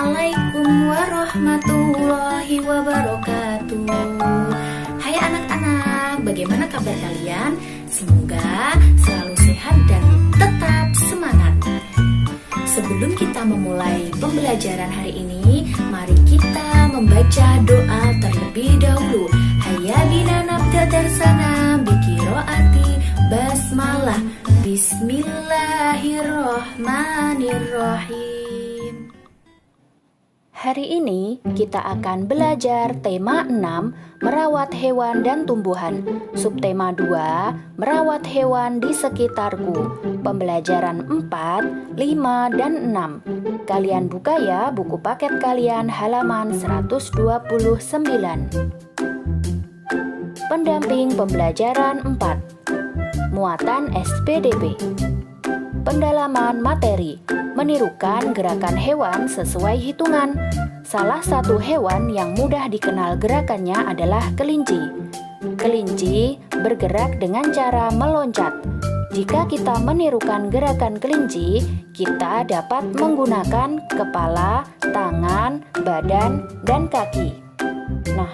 Assalamualaikum warahmatullahi wabarakatuh. Hai anak-anak, bagaimana kabar kalian? Semoga selalu sehat dan tetap semangat. Sebelum kita memulai pembelajaran hari ini, mari kita membaca doa terlebih dahulu. Hayya bina nabda darsana biqiraati basmalah. Bismillahirrahmanirrahim. Hari ini kita akan belajar tema 6, merawat hewan dan tumbuhan. Subtema 2, merawat hewan di sekitarku. Pembelajaran 4, 5, dan 6. Kalian buka ya buku paket kalian halaman 129. Pendamping pembelajaran 4. Muatan SPDP. Pendalaman materi. Menirukan gerakan hewan sesuai hitungan. Salah satu hewan yang mudah dikenal gerakannya adalah kelinci. Kelinci bergerak dengan cara meloncat. Jika kita menirukan gerakan kelinci, kita dapat menggunakan kepala, tangan, badan, dan kaki. Nah,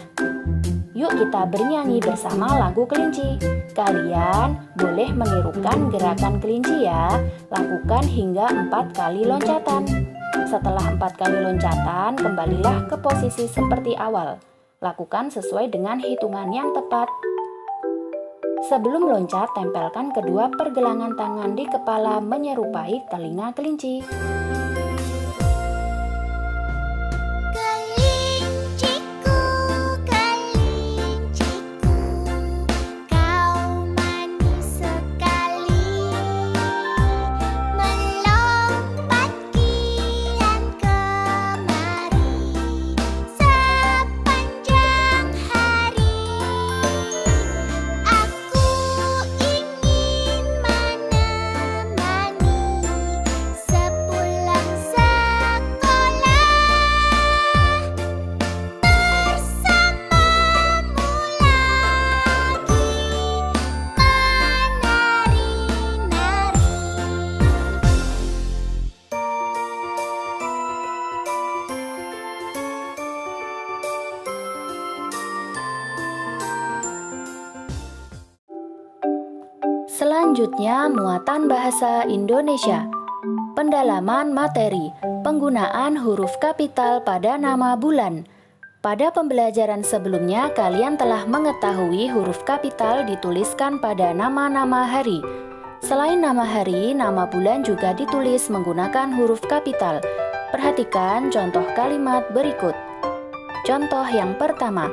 yuk kita bernyanyi bersama lagu kelinci. Kalian boleh menirukan gerakan kelinci ya. Lakukan hingga 4 kali loncatan. Setelah 4 kali loncatan, kembalilah ke posisi seperti awal. Lakukan sesuai dengan hitungan yang tepat. Sebelum loncat, tempelkan kedua pergelangan tangan di kepala menyerupai telinga kelinci. Selanjutnya, muatan bahasa Indonesia. Pendalaman materi. Penggunaan huruf kapital pada nama bulan. Pada pembelajaran sebelumnya, kalian telah mengetahui huruf kapital dituliskan pada nama-nama hari. Selain nama hari, nama bulan juga ditulis menggunakan huruf kapital. Perhatikan contoh kalimat berikut. Contoh yang pertama,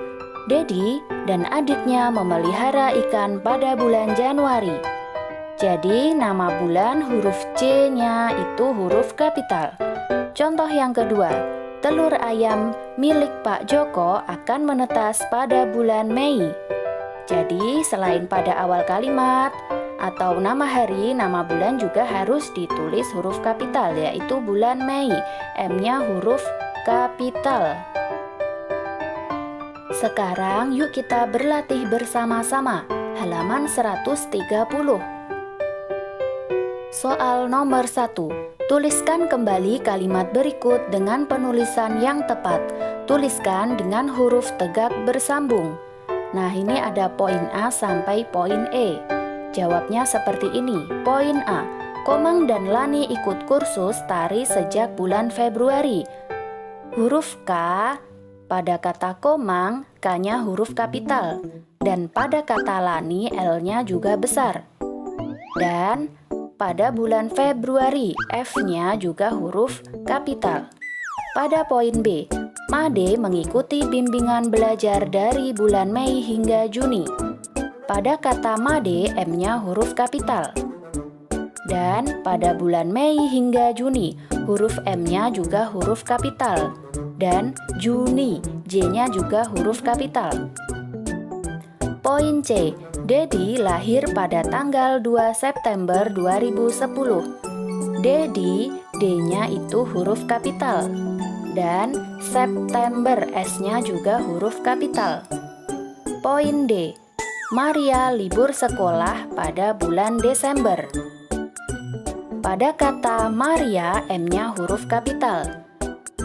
Dedi dan adiknya memelihara ikan pada bulan Januari. Jadi, nama bulan huruf C-nya itu huruf kapital. Contoh yang kedua, telur ayam milik Pak Joko akan menetas pada bulan Mei. Jadi, selain pada awal kalimat atau nama hari, nama bulan juga harus ditulis huruf kapital, yaitu bulan Mei. M-nya huruf kapital. Sekarang yuk kita berlatih bersama-sama. Halaman 130. Soal nomor 1. Tuliskan kembali kalimat berikut dengan penulisan yang tepat. Tuliskan dengan huruf tegak bersambung. Nah, ini ada poin A sampai poin E. Jawabnya seperti ini. Poin A. Komang dan Lani ikut kursus tari sejak bulan Februari. Huruf K. Pada kata Komang, K-nya huruf kapital. Dan pada kata Lani, L-nya juga besar. Dan pada bulan Februari, F-nya juga huruf kapital. Pada poin B, Made mengikuti bimbingan belajar dari bulan Mei hingga Juni. Pada kata Made, M-nya huruf kapital. Dan pada bulan Mei hingga Juni, huruf M-nya juga huruf kapital. Dan Juni, J-nya juga huruf kapital. Poin C, Dedi lahir pada tanggal 2 September 2010. Dedi, D-nya itu huruf kapital. Dan September, S-nya juga huruf kapital. Poin D, Maria libur sekolah pada bulan Desember. Pada kata Maria, M-nya huruf kapital.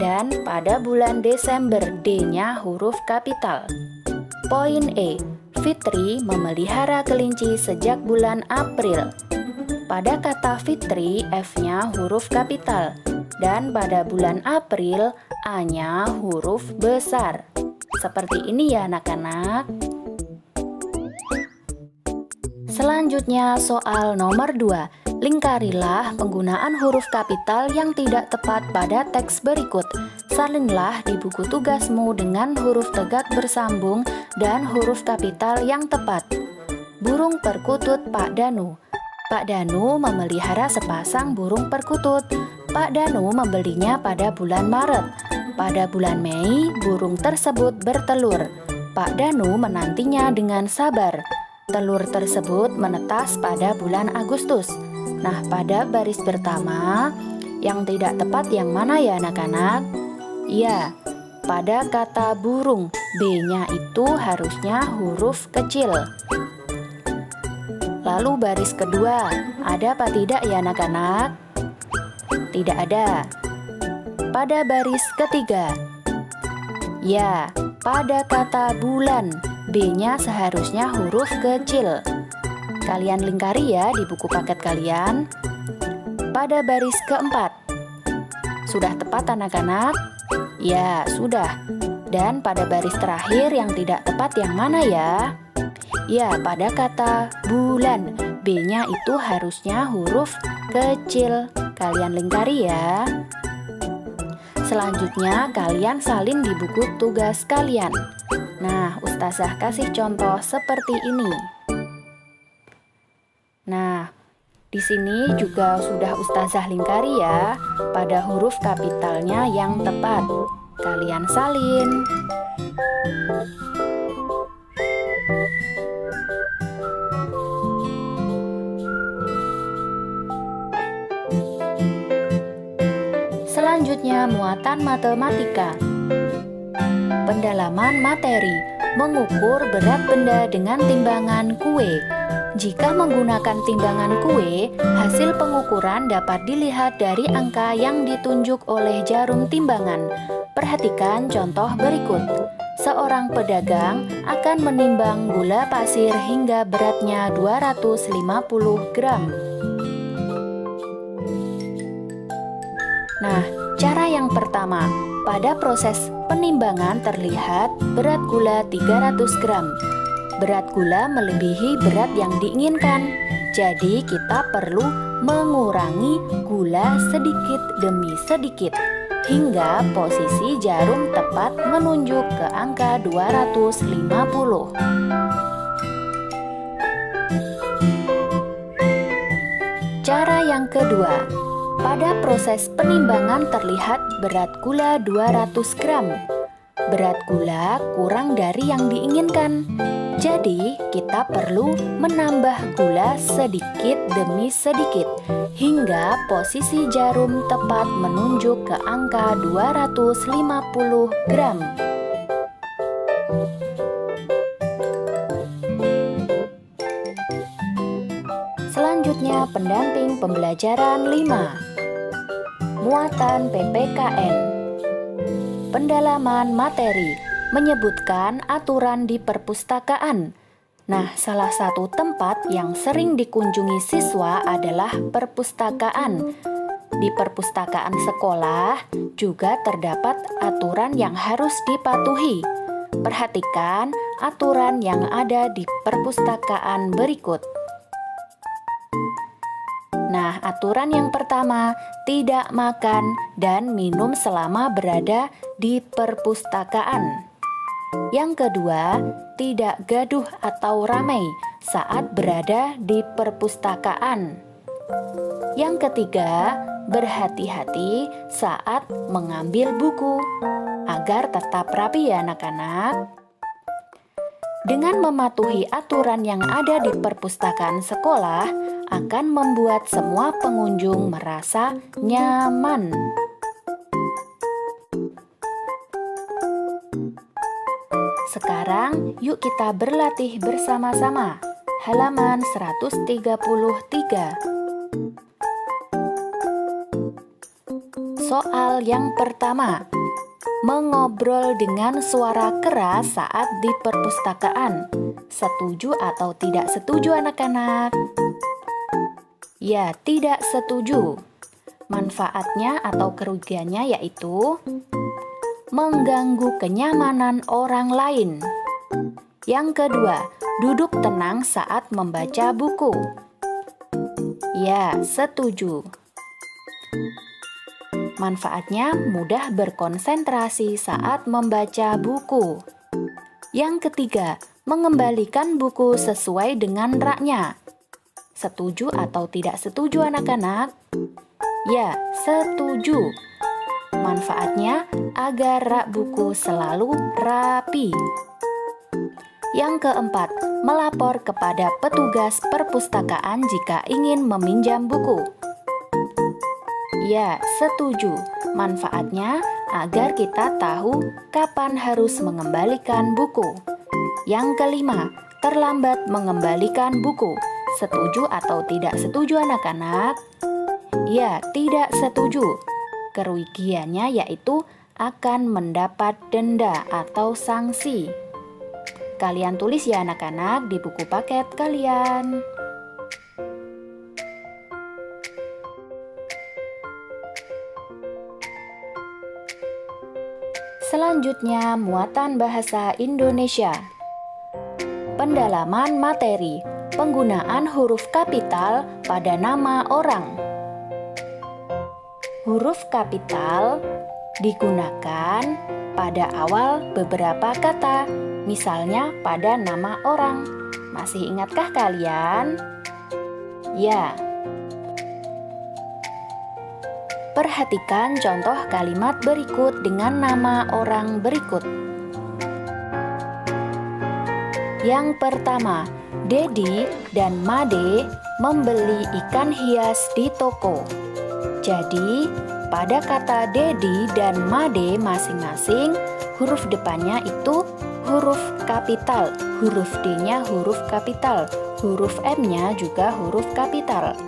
dan pada bulan Desember D-nya huruf kapital. Poin E. Fitri memelihara kelinci sejak bulan April. Pada kata Fitri, F-nya huruf kapital, dan pada bulan April, A-nya huruf besar. Seperti ini ya anak-anak. Selanjutnya soal nomor 2. Lingkarilah penggunaan huruf kapital yang tidak tepat pada teks berikut. Salinlah di buku tugasmu dengan huruf tegak bersambung dan huruf kapital yang tepat. Burung perkutut Pak Danu. Pak Danu memelihara sepasang burung perkutut. Pak Danu membelinya pada bulan Maret. Pada bulan Mei, burung tersebut bertelur. Pak Danu menantinya dengan sabar. Telur tersebut menetas pada bulan Agustus. Nah, pada baris pertama, yang tidak tepat yang mana ya anak-anak? Ya, pada kata burung, B-nya itu harusnya huruf kecil. Lalu baris kedua, ada apa tidak ya anak-anak? Tidak ada. Pada baris ketiga, ya, pada kata bulan, B-nya seharusnya huruf kecil. Kalian lingkari ya di buku paket kalian. Pada baris keempat, sudah tepat anak-anak? Ya, sudah. Dan pada baris terakhir yang tidak tepat yang mana ya? Ya, pada kata bulan, B-nya itu harusnya huruf kecil. Kalian lingkari ya. Selanjutnya, kalian salin di buku tugas kalian. Nah, Ustazah kasih contoh seperti ini. Nah, di sini juga sudah Ustazah lingkari ya pada huruf kapitalnya yang tepat. Kalian salin. Selanjutnya, muatan matematika. Pendalaman materi, mengukur berat benda dengan timbangan kue. Jika menggunakan timbangan kue, hasil pengukuran dapat dilihat dari angka yang ditunjuk oleh jarum timbangan. Perhatikan contoh berikut. Seorang pedagang akan menimbang gula pasir hingga beratnya 250 gram. Nah, cara yang pertama, pada proses penimbangan terlihat berat gula 300 gram. Berat gula melebihi berat yang diinginkan. Jadi kita perlu mengurangi gula sedikit demi sedikit hingga posisi jarum tepat menunjuk ke angka 250. Cara yang kedua, pada proses penimbangan terlihat berat gula 200 gram. Berat gula kurang dari yang diinginkan. Jadi, kita perlu menambah gula sedikit demi sedikit hingga posisi jarum tepat menunjuk ke angka 250 gram. Selanjutnya, pendamping pembelajaran 5. Muatan PPKN. Pendalaman materi menyebutkan aturan di perpustakaan. Nah, salah satu tempat yang sering dikunjungi siswa adalah perpustakaan. Di perpustakaan sekolah juga terdapat aturan yang harus dipatuhi. Perhatikan aturan yang ada di perpustakaan berikut. Nah, aturan yang pertama, tidak makan dan minum selama berada di perpustakaan. Yang kedua, tidak gaduh atau ramai saat berada di perpustakaan. Yang ketiga, berhati-hati saat mengambil buku agar tetap rapi ya anak-anak. Dengan mematuhi aturan yang ada di perpustakaan sekolah akan membuat semua pengunjung merasa nyaman. Sekarang yuk kita berlatih bersama-sama. Halaman 133. Soal yang pertama, mengobrol dengan suara keras saat di perpustakaan. Setuju atau tidak setuju anak-anak? Ya, tidak setuju. Manfaatnya atau kerugiannya yaitu mengganggu kenyamanan orang lain. Yang kedua, duduk tenang saat membaca buku. Ya, setuju. Manfaatnya mudah berkonsentrasi saat membaca buku. Yang ketiga, mengembalikan buku sesuai dengan raknya. Setuju atau tidak setuju anak-anak? Ya, setuju. Manfaatnya agar rak buku selalu rapi. Yang keempat, melapor kepada petugas perpustakaan jika ingin meminjam buku. Ya, setuju. Manfaatnya agar kita tahu kapan harus mengembalikan buku. Yang kelima, terlambat mengembalikan buku. Setuju atau tidak setuju anak-anak? Ya, tidak setuju. Kerugiannya yaitu akan mendapat denda atau sanksi. Kalian tulis ya anak-anak di buku paket kalian. Selanjutnya, muatan bahasa Indonesia. Pendalaman materi, penggunaan huruf kapital pada nama orang. Huruf kapital digunakan pada awal beberapa kata, misalnya pada nama orang. Masih ingatkah kalian? Ya. Perhatikan contoh kalimat berikut dengan nama orang berikut. Yang pertama, Dedi dan Made membeli ikan hias di toko. Jadi, pada kata Dedi dan Made masing-masing, huruf depannya itu huruf kapital, huruf D-nya huruf kapital, huruf M-nya juga huruf kapital.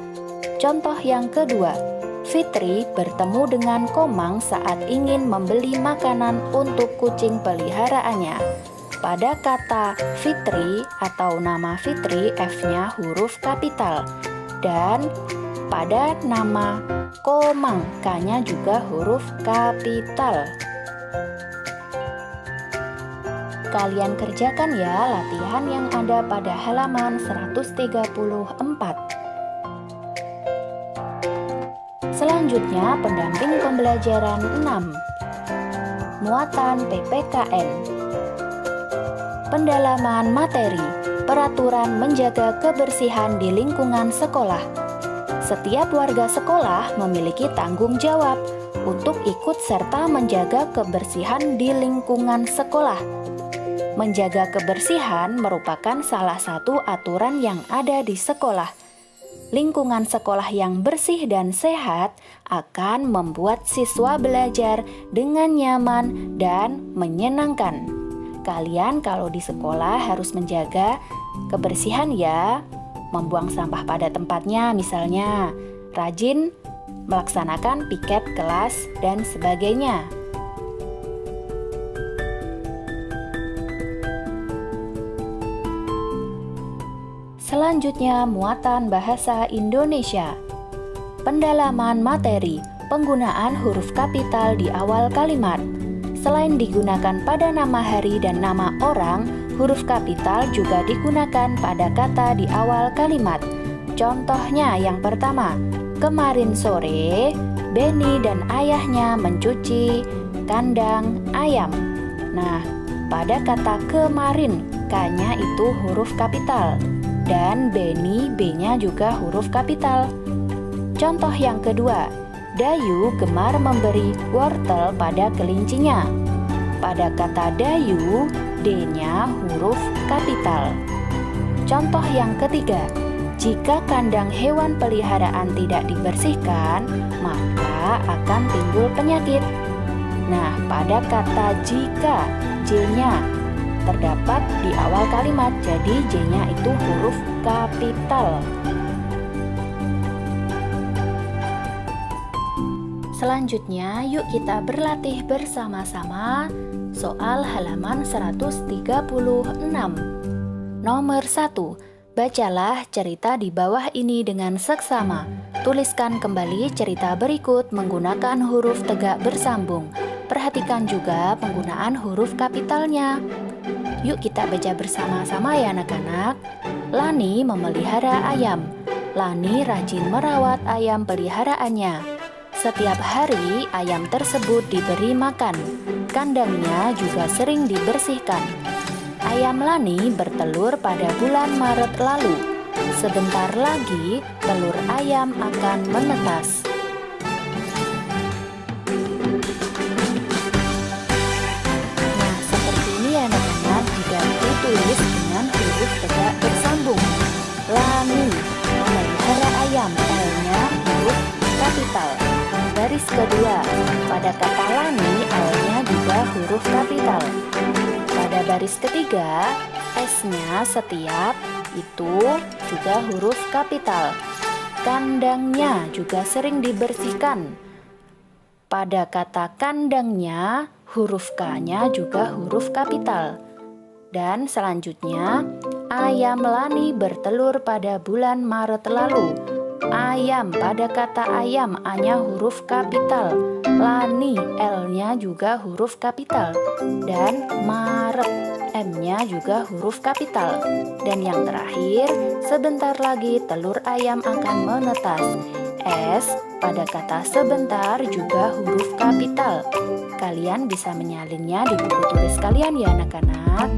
Contoh yang kedua, Fitri bertemu dengan Komang saat ingin membeli makanan untuk kucing peliharaannya. Pada kata Fitri atau nama Fitri, F-nya huruf kapital. Dan pada nama Komang, K-nya juga huruf kapital. Kalian kerjakan ya latihan yang ada pada halaman 134. Selanjutnya, pendamping pembelajaran 6. Muatan PPKN. Pendalaman materi, peraturan menjaga kebersihan di lingkungan sekolah. Setiap warga sekolah memiliki tanggung jawab untuk ikut serta menjaga kebersihan di lingkungan sekolah. Menjaga kebersihan merupakan salah satu aturan yang ada di sekolah. Lingkungan sekolah yang bersih dan sehat akan membuat siswa belajar dengan nyaman dan menyenangkan. Kalian kalau di sekolah harus menjaga kebersihan ya, membuang sampah pada tempatnya misalnya, rajin melaksanakan piket kelas dan sebagainya. Selanjutnya, muatan bahasa Indonesia. Pendalaman materi, penggunaan huruf kapital di awal kalimat. Selain digunakan pada nama hari dan nama orang, huruf kapital juga digunakan pada kata di awal kalimat. Contohnya yang pertama, kemarin sore, Beni dan ayahnya mencuci kandang ayam. Nah, pada kata kemarin, K-nya itu huruf kapital. Dan Beni, B-nya juga huruf kapital. Contoh yang kedua, Dayu gemar memberi wortel pada kelincinya. Pada kata Dayu, D-nya huruf kapital. Contoh yang ketiga, jika kandang hewan peliharaan tidak dibersihkan, maka akan timbul penyakit. Nah, pada kata jika, J-nya terdapat di awal kalimat, jadi J-nya itu huruf kapital. Selanjutnya, yuk kita berlatih bersama-sama soal halaman 136. Nomor 1. Bacalah cerita di bawah ini dengan seksama. Tuliskan kembali cerita berikut menggunakan huruf tegak bersambung. Perhatikan juga penggunaan huruf kapitalnya. Yuk kita baca bersama-sama ya anak-anak. Lani memelihara ayam. Lani rajin merawat ayam peliharaannya. Setiap hari ayam tersebut diberi makan. Kandangnya juga sering dibersihkan. Ayam Lani bertelur pada bulan Maret lalu. Sebentar lagi telur ayam akan menetas. Nah, seperti ini ya anak-anak jika ditulis dengan huruf tegak bersambung. Lani memelihara ayam, L-nya huruf kapital. Baris kedua, pada kata Lani L-nya juga huruf kapital. Pada baris ketiga, S-nya setiap itu juga huruf kapital. Kandangnya juga sering dibersihkan. Pada kata kandangnya, huruf K-nya juga huruf kapital. Dan selanjutnya, ayam Lani bertelur pada bulan Maret lalu. Ayam, pada kata ayam A-nya huruf kapital. Lani L-nya juga huruf kapital. Dan Maret M-nya juga huruf kapital. Dan yang terakhir, sebentar lagi telur ayam akan menetas. S pada kata sebentar juga huruf kapital. Kalian bisa menyalinnya di buku tulis kalian ya anak-anak.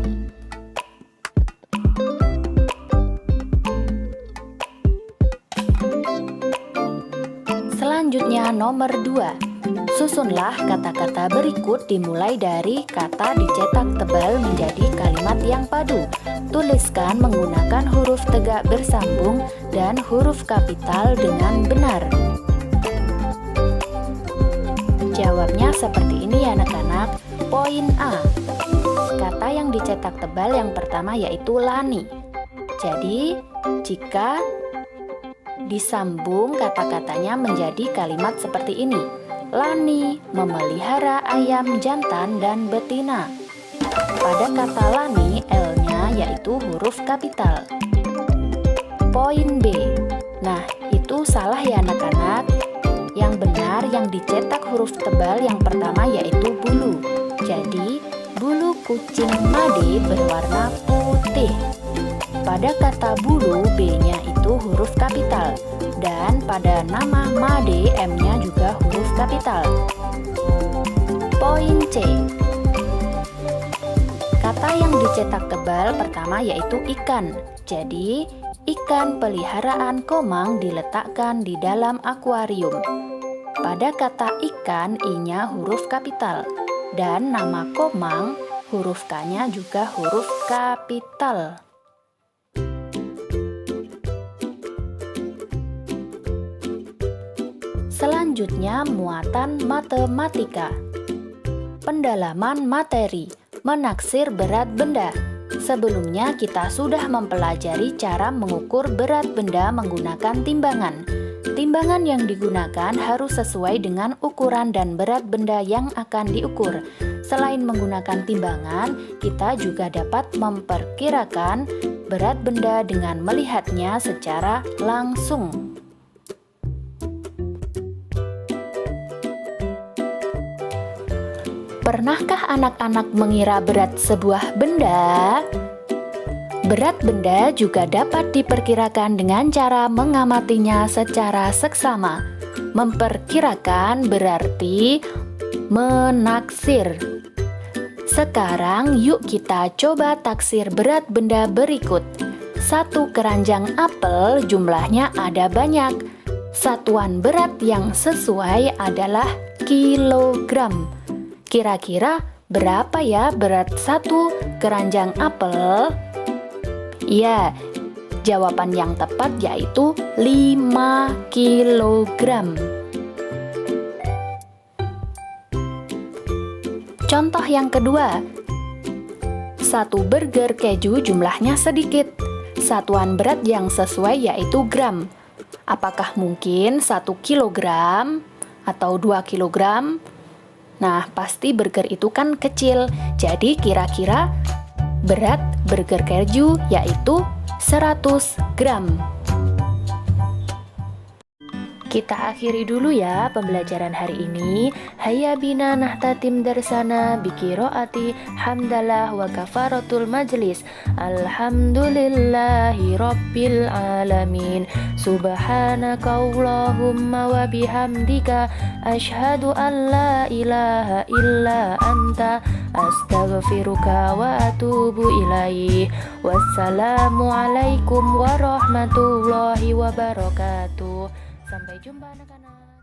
Selanjutnya nomor 2. Susunlah kata-kata berikut dimulai dari kata dicetak tebal menjadi kalimat yang padu. Tuliskan menggunakan huruf tegak bersambung dan huruf kapital dengan benar. Jawabnya seperti ini ya anak-anak. Poin A. Kata yang dicetak tebal yang pertama yaitu Lani. Jadi, jika disambung kata-katanya menjadi kalimat seperti ini. Lani memelihara ayam jantan dan betina. Pada kata Lani, L-nya yaitu huruf kapital. Poin B. Nah, itu salah ya anak-anak. Yang benar yang dicetak huruf tebal yang pertama yaitu bulu. Jadi, bulu kucing Made berwarna putih. Pada kata bulu, B-nya itu huruf kapital. Dan pada nama Made, M-nya juga huruf kapital. Poin C. Kata yang dicetak tebal pertama yaitu ikan. Jadi, ikan peliharaan Komang diletakkan di dalam akuarium. Pada kata ikan, I-nya huruf kapital. Dan nama Komang, huruf K-nya juga huruf kapital. Selanjutnya, muatan matematika. Pendalaman materi, menaksir berat benda. Sebelumnya kita sudah mempelajari cara mengukur berat benda menggunakan timbangan. Timbangan yang digunakan harus sesuai dengan ukuran dan berat benda yang akan diukur. Selain menggunakan timbangan, kita juga dapat memperkirakan berat benda dengan melihatnya secara langsung. Pernahkah anak-anak mengira berat sebuah benda? Berat benda juga dapat diperkirakan dengan cara mengamatinya secara seksama. Memperkirakan berarti menaksir. Sekarang yuk kita coba taksir berat benda berikut. 1 keranjang apel jumlahnya ada banyak. Satuan berat yang sesuai adalah kilogram. Kira-kira berapa ya berat 1 keranjang apel? Ya, jawaban yang tepat yaitu 5 kilogram. Contoh yang kedua. 1 burger keju jumlahnya sedikit. Satuan berat yang sesuai yaitu gram. Apakah mungkin 1 kilogram? atau 2 kilogram? Nah, pasti burger itu kan kecil. Jadi kira-kira berat burger keju yaitu 100 gram. Kita akhiri dulu ya pembelajaran hari ini. Hayya bina nahtatim darsana biqiraati hamdalah wa kafaratul majlis. Alhamdulillahi rabbil alamin. Subhanaka Allahumma wa bihamdika asyhadu an la ilaha illa anta astaghfiruka wa atubu ilaih. Wassalamu alaikum warahmatullahi wabarakatuh. Sampai jumpa anak-anak.